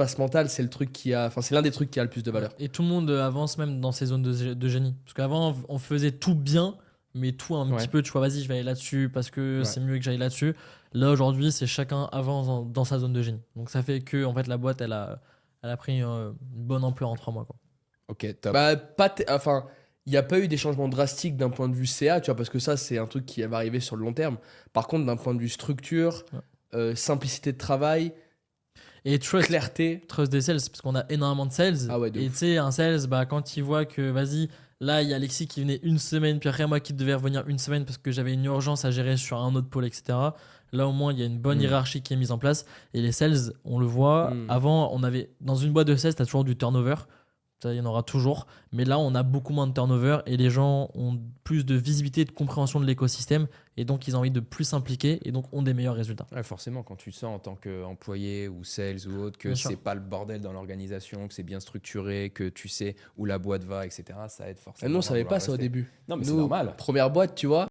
passe mentale, c'est c'est l'un des trucs qui a le plus de valeur. Et tout le monde avance même dans ces zones de génie. Parce qu'avant, on faisait tout bien, mais tout un petit peu, tu vois, vas-y, je vais aller là-dessus parce que c'est mieux que j'aille là-dessus. Là, aujourd'hui, c'est chacun avance dans sa zone de génie. Donc ça fait que en fait, la boîte, elle a pris une bonne ampleur en 3 mois, quoi. Ok, top. Bah, enfin, il n'y a pas eu des changements drastiques d'un point de vue CA, tu vois, parce que ça, c'est un truc qui va arriver sur le long terme. Par contre, d'un point de vue structure, simplicité de travail, Et clarté. Trust des sales, parce qu'on a énormément de sales. Ah ouais, de Et ouf. tu sais, un sales, bah, quand il voit que, vas-y, là, il y a Alexis qui venait une semaine, puis après, moi qui devais revenir une semaine parce que j'avais une urgence à gérer sur un autre pôle, etc. Là, au moins, il y a une bonne hiérarchie qui est mise en place. Et les sales, on le voit. Avant, on avait, dans une boîte de sales, tu as toujours du turnover. Ça, il y en aura toujours. Mais là, on a beaucoup moins de turnover et les gens ont plus de visibilité et de compréhension de l'écosystème. Et donc, ils ont envie de plus s'impliquer et donc ont des meilleurs résultats. Ouais, forcément, quand tu sens en tant qu'employé ou sales ou autre que Bien sûr. c'est pas le bordel dans l'organisation, que c'est bien structuré, que tu sais où la boîte va, etc., ça aide forcément. Nous, on savait à vouloir pas ça au rester. début. Non, mais c'est Nous, normal. première boîte, tu vois.